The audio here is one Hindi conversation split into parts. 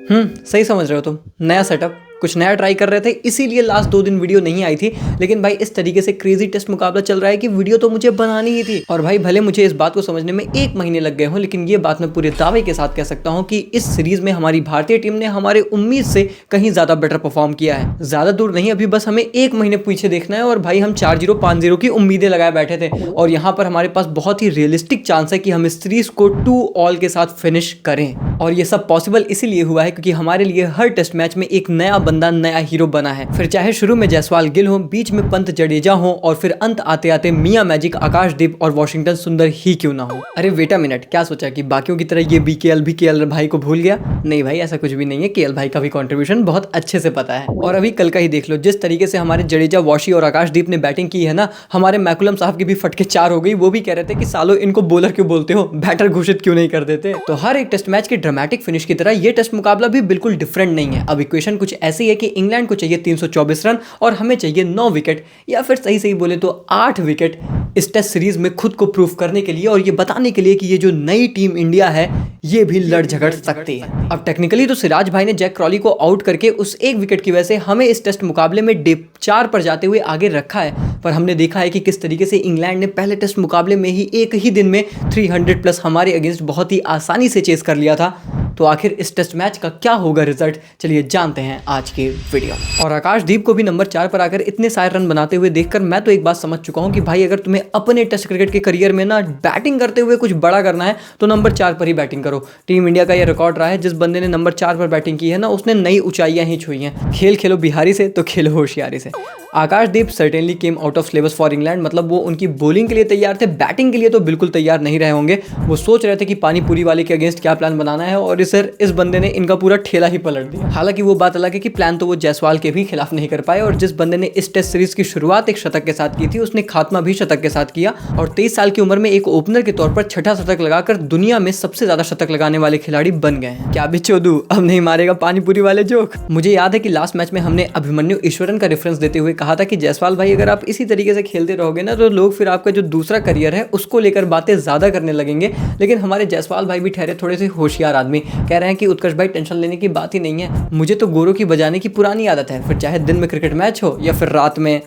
सही समझ रहे हो तुम। नया सेटअप, कुछ नया ट्राई कर रहे थे, इसीलिए लास्ट 2 दिन वीडियो नहीं आई थी। लेकिन भाई इस तरीके से क्रेजी टेस्ट मुकाबला चल रहा है कि वीडियो तो मुझे बनानी ही थी। और भाई भले मुझे इस बात को समझने में 1 महीने लग गए हों, लेकिन ये बात मैं पूरे दावे के साथ कह सकता हूं कि इस सीरीज में हमारी भारतीय टीम ने हमारे उम्मीद से कहीं ज्यादा बेटर परफॉर्म किया है। ज्यादा दूर नहीं, अभी बस हमें 1 महीने पीछे देखना है और भाई हम 4-0 5-0 की उम्मीदें लगाए बैठे थे। और यहाँ पर हमारे पास बहुत ही रियलिस्टिक चांस है कि हम इस सीरीज को 2-2 के साथ फिनिश करें। और ये सब पॉसिबल इसीलिए हुआ है क्योंकि हमारे लिए हर टेस्ट मैच में एक नया बंदा, नया हीरो बना है। फिर चाहे शुरू में जायसवाल गिल हो, बीच में पंत जडेजा हो और फिर अंत आते आते मियां मैजिक आकाशदीप और वॉशिंगटन सुंदर ही क्यों ना हो। अरे वेट अ मिनट, क्या सोचा कि बाकियों की तरह ये बीकेएल भाई को भूल गया? नहीं भाई, ऐसा कुछ भी नहीं है। केएल भाई का भी कंट्रीब्यूशन बहुत अच्छे से पता है। और अभी कल का ही देख लो, जिस तरीके से हमारे जडेजा, वॉशी और आकाशदीप ने बैटिंग की है ना, हमारे मैकुलम साहब की भी फटके 4 हो गई। वो भी कह रहे थे कि सालो इनको बॉलर क्यों बोलते हो, बैटर घोषित क्यों नहीं कर देते। तो हर एक टेस्ट मैच की ड्रामेटिक फिनिश की तरह ये टेस्ट मुकाबला भी बिल्कुल डिफरेंट नहीं है। अब इक्वेशन कुछ ऐसी है कि इंग्लैंड को चाहिए 324 रन और हमें चाहिए 9 विकेट, या फिर सही बोले तो 8 विकेट इस टेस्ट सीरीज में खुद को प्रूव करने के लिए और ये बताने के लिए कि ये जो नई टीम इंडिया है ये भी लड़ झगड़ सकती है। अब टेक्निकली तो सिराज भाई ने जैक क्रॉली को आउट करके उस 1 विकेट की वजह से हमें इस टेस्ट मुकाबले में डे 4 पर जाते हुए आगे रखा है। पर हमने देखा है कि किस तरीके से इंग्लैंड ने पहले टेस्ट मुकाबले में ही एक ही दिन में 300 प्लस हमारे अगेंस्ट बहुत ही आसानी से चेस कर लिया था। तो आखिर इस टेस्ट मैच का क्या होगा रिजल्ट, चलिए जानते हैं आज के वीडियो। और आकाशदीप को भी नंबर 4 पर आकर इतने सारे रन बनाते हुए देखकर मैं तो एक बात समझ चुका हूं कि भाई अगर तुम्हें अपने टेस्ट क्रिकेट के करियर में ना बैटिंग करते हुए कुछ बड़ा करना है तो नंबर 4 पर ही बैटिंग करो। टीम इंडिया का यह रिकॉर्ड रहा है, जिस बंदे ने नंबर 4 पर बैटिंग की है ना, उसने नई ऊंचाइयां ही छुई हैं। खेल खेलो बिहारी से तो खेलो होशियारी से। Akashdeep certainly came out of syllabus for England, मतलब वो उनकी बॉलिंग के लिए तैयार थे, बैटिंग के लिए तो बिल्कुल तैयार नहीं रहे होंगे। वो सोच रहे थे कि पानीपुरी वाले के अगेंस्ट क्या प्लान बनाना है और इस बंदे ने इनका पूरा ठेला ही पलट दिया। हालांकि वो बात अलग है कि प्लान तो वो जायसवाल के भी खिलाफ नहीं कर पाए और जिस बंदे ने इस टेस्ट सीरीज की शुरुआत एक शतक के साथ की थी, उसने खात्मा भी शतक के साथ किया और 23 साल की उम्र में एक ओपनर के तौर पर 6ठा शतक लगाकर दुनिया में सबसे ज्यादा शतक लगाने वाले खिलाड़ी बन गए हैं। क्या भी चोदू अब नहीं मारेगा पानीपुरी वाले जोक। मुझे याद है कि लास्ट मैच में हमने अभिमन्यु ईश्वरन का रेफरेंस देते हुए कहा था कि जायसवाल भाई अगर आप इसी तरीके से खेलते रहोगे ना तो लोग फिर आपका जो दूसरा करियर है उसको लेकर बातें ज्यादा करने लगेंगे। लेकिन हमारे जायसवाल भाई भी ठहरे थोड़े से होशियार आदमी, कह रहे हैं कि उत्कर्ष भाई टेंशन लेने की बात ही नहीं है, मुझे तो गोरों की बजाने की पुरानी आदत है, फिर चाहे दिन में क्रिकेट मैच हो या फिर रात में,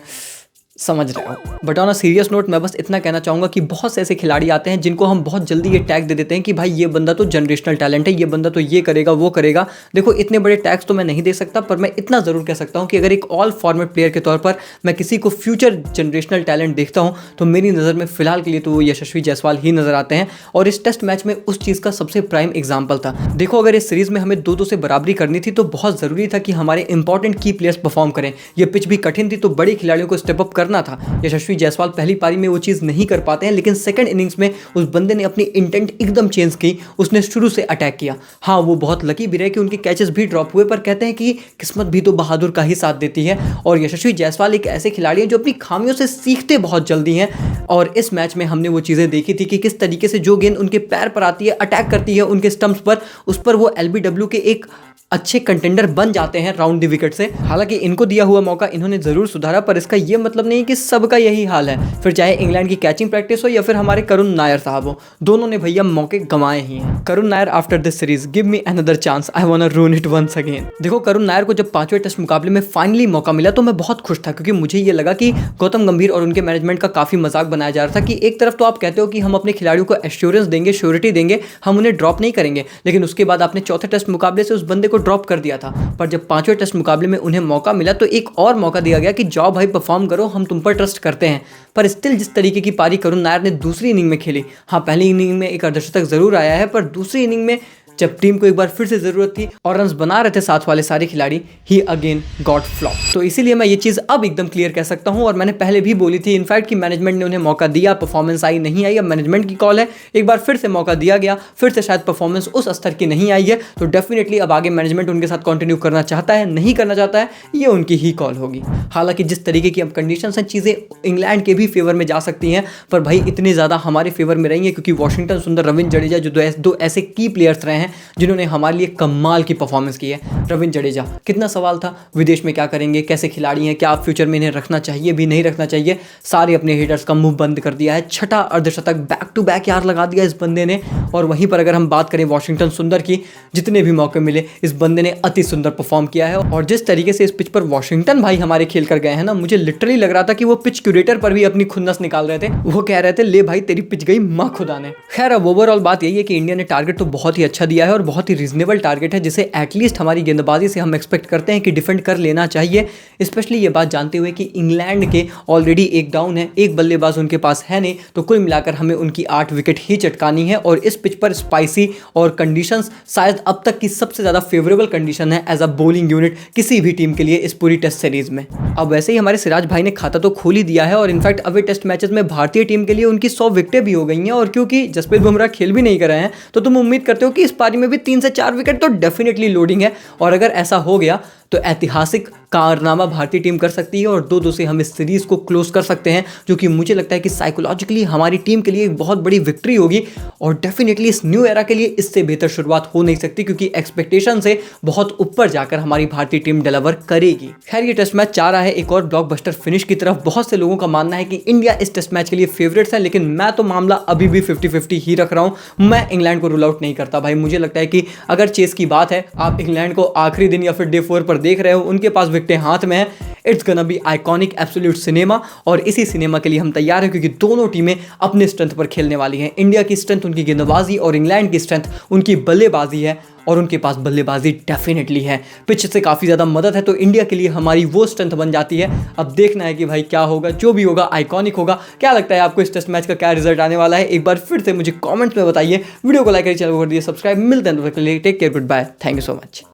समझ रहे हो। But on a serious note मैं बस इतना कहना चाहूँगा कि बहुत से ऐसे खिलाड़ी आते हैं जिनको हम बहुत जल्दी ये टैग दे देते हैं कि भाई ये बंदा तो जनरेशनल टैलेंट है, ये बंदा तो ये करेगा वो करेगा। देखो इतने बड़े टैग्स तो मैं नहीं दे सकता, पर मैं इतना ज़रूर कह सकता हूँ कि अगर एक ऑल फॉर्मेट प्लेयर के तौर पर मैं किसी को फ्यूचर जनरेशनल टैलेंट देखता हूँ तो मेरी नज़र में फिलहाल के लिए तो वो यशस्वी जायसवाल ही नज़र आते हैं। और इस टेस्ट मैच में उस चीज़ का सबसे प्राइम एग्जाम्पल था। देखो अगर इस सीरीज़ में हमें 2-2 से बराबरी करनी थी तो बहुत ज़रूरी था कि हमारे इंपॉर्टेंट की प्लेयर्स परफॉर्म करें। ये पिच भी कठिन थी तो बड़े खिलाड़ियों को स्टेप अप करना था। यशस्वी जायसवाल पहली पारी में वो चीज नहीं कर पाते हैं, लेकिन सेकंड इनिंग्स में उस बंदे ने अपनी इंटेंट एकदम चेंज की, उसने शुरू से अटैक किया। हाँ वो बहुत लकी भी रहे कि उनके कैचेस भी ड्रॉप हुए, पर कहते हैं कि किस्मत भी तो बहादुर का ही साथ देती है। और यशस्वी जायसवाल एक ऐसे खिलाड़ी हैं जो अपनी खामियों से सीखते बहुत जल्दी हैं। और इस मैच में हमने वो चीजें देखी थी कि किस तरीके से जो गेंद उनके पैर पर आती है, अटैक करती है उनके स्टंप्स पर, उस पर वो एलबीडब्ल्यू के एक अच्छे कंटेंडर बन जाते हैं राउंड द विकेट से। हालांकि इनको दिया हुआ मौका इन्होंने जरूर सुधारा, पर इसका ये मतलब नहीं कि सबका यही हाल है। फिर चाहे इंग्लैंड की कैचिंग प्रैक्टिस हो या फिर हमारे करुण नायर साहब हो, दोनों ने भैया मौके गंवाए ही हैं। Karun Nair after this series give me another chance, I want to run it once again. देखो करुण नायर को जब 5वें टेस्ट मुकाबले में फाइनली मौका मिला तो मैं बहुत खुश था, क्योंकि मुझे ये लगा कि गौतम गंभीर और उनके मैनेजमेंट का काफी मजाक बनाया जा रहा था कि एक तरफ तो आप कहते हो कि हम अपने खिलाड़ियों को एश्योरेंस देंगे, श्योरिटी देंगे, हम उन्हें ड्रॉप नहीं करेंगे, लेकिन उसके बाद आपने चौथे टेस्ट मुकाबले से उस बंदे को ड्रॉप कर दिया था। पर जब 5वें टेस्ट मुकाबले में उन्हें मौका मिला तो एक और मौका दिया गया कि जाओ भाई परफॉर्म करो, हम तुम पर ट्रस्ट करते हैं। पर स्टिल जिस तरीके की पारी करुण नायर ने दूसरी इनिंग में खेली, हाँ पहली इनिंग में एक अर्धशतक जरूर आया है, पर दूसरी इनिंग में जब टीम को एक बार फिर से जरूरत थी और रन्स बना रहे थे साथ वाले सारे खिलाड़ी, ही अगेन गॉट फ्लॉप। तो इसीलिए मैं ये चीज अब एकदम क्लियर कह सकता हूं, और मैंने पहले भी बोली थी इनफैक्ट कि मैनेजमेंट ने उन्हें मौका दिया, परफॉर्मेंस आई नहीं आई, अब मैनेजमेंट की कॉल है। एक बार फिर से मौका दिया गया, फिर से शायद परफॉर्मेंस उस स्तर की नहीं आई है, तो डेफिनेटली अब आगे मैनेजमेंट उनके साथ कंटिन्यू करना चाहता है, नहीं करना चाहता है, ये उनकी ही कॉल होगी। हालांकि जिस तरीके की अब कंडीशंस हैं, चीजें इंग्लैंड के भी फेवर में जा सकती हैं, पर भाई इतनी ज्यादा हमारे फेवर में रहेंगे क्योंकि वॉशिंगटन सुंदर, रविंद्र जडेजा जो दो ऐसे की प्लेयर्स रहे हैं हैं जिन्होंने हमारे लिए कमाल की परफॉर्मेंस की है। रविंद्र जडेजा, कितना सवाल था विदेश में क्या करेंगे, कैसे खिलाड़ी हैं, क्या फ्यूचर में इन्हें रखना चाहिए भी नहीं रखना चाहिए, सारे अपने हेटर्स का मुंह बंद कर दिया है। छठा अर्धशतक बैक टू बैक यार लगा दिया इस बंदे ने। और वहीं पर अगर हम बात करें वॉशिंगटन सुंदर की, जितने भी मौके मिले इस बंदे ने अति सुंदर परफॉर्म किया है। और जिस तरीके से इस पिच पर वॉशिंगटन भाई हमारे खेल कर गए हैं ना, मुझे लिटरली लग रहा था कि वो पिच क्यूरेटर पर भी अपनी खुन्नस निकाल रहे थे। वो कह रहे थे ले भाई तेरी पिच गई माँ खुदा ने। खैर अब ओवरऑल बात यही है कि इंडिया ने टारगेट तो बहुत ही अच्छा दिया है और बहुत ही रीजनेबल टारगेट है, जिसे एटलीस्ट हमारी गेंदबाजी से हम एक्सपेक्ट करते हैं कि डिफेंड कर लेना चाहिए। स्पेशली ये बात जानते हुए कि इंग्लैंड के ऑलरेडी एक डाउन है, एक बल्लेबाज उनके पास है नहीं, तो कुल मिलाकर हमें उनकी 8 विकेट ही चटकानी है। और इस पिच पर स्पाइसी और कंडीशंस शायद अब तक की सबसे ज़्यादा फेवरेबल कंडीशन है एज अ बॉलिंग यूनिट किसी भी टीम के लिए इस पूरी टेस्ट सीरीज में। अब वैसे ही हमारे सिराज भाई ने खाता तो खोल ही दिया है और इनफैक्ट अवे टेस्ट मैचेस में भारतीय टीम के लिए उनकी 100 विकेटें भी हो गई हैं। और क्योंकि जसप्रीत बुमराह खेल भी नहीं कर रहे हैं तो तुम उम्मीद करते हो कि इस पारी में भी 3 से 4 विकेट तो डेफिनेटली लोडिंग है। और अगर ऐसा हो गया तो ऐतिहासिक कारनामा भारतीय टीम कर सकती है और 2-2 से हम इस सीरीज को क्लोज कर सकते हैं, जो कि मुझे लगता है कि साइकोलॉजिकली हमारी टीम के लिए एक बहुत बड़ी विक्ट्री होगी। और डेफिनेटली इस न्यू एरा के लिए इससे बेहतर शुरुआत हो नहीं सकती, क्योंकि एक्सपेक्टेशन से बहुत ऊपर जाकर हमारी भारतीय टीम डिलीवर करेगी। खैर ये टेस्ट मैच जा रहा है एक और ब्लॉकबस्टर फिनिश की तरफ। बहुत से लोगों का मानना है कि इंडिया इस टेस्ट मैच के लिए फेवरेट्स है, लेकिन मैं तो मामला अभी भी 50-50 ही रख रहा हूं। मैं इंग्लैंड को रूल आउट नहीं करता भाई। मुझे लगता है कि अगर चेस की बात है, आप इंग्लैंड को आखिरी दिन या फिर डे 4 पर देख रहे हो, उनके पास विकेटें हाथ में है, it's gonna be iconic absolute cinema. और इसी सिनेमा के लिए हम तैयार हैं, क्योंकि दोनों टीमें अपने स्ट्रेंथ पर खेलने वाली हैं। इंडिया की स्ट्रेंथ उनकी गेंदबाजी और इंग्लैंड की स्ट्रेंथ उनकी बल्लेबाजी है, और उनके पास बल्लेबाजी डेफिनेटली है। पिच से काफ़ी ज़्यादा मदद है, तो इंडिया के लिए हमारी वो स्ट्रेंथ बन जाती है। अब देखना है कि भाई क्या होगा, जो भी होगा आइकॉनिक होगा। क्या लगता है आपको इस टेस्ट मैच का क्या रिजल्ट आने वाला है? एक बार फिर से मुझे कमेंट्स में बताइए। वीडियो को लाइक करिए, चैनल को कर दिए सब्सक्राइब। मिलते हैं, take care, goodbye, thank you so much.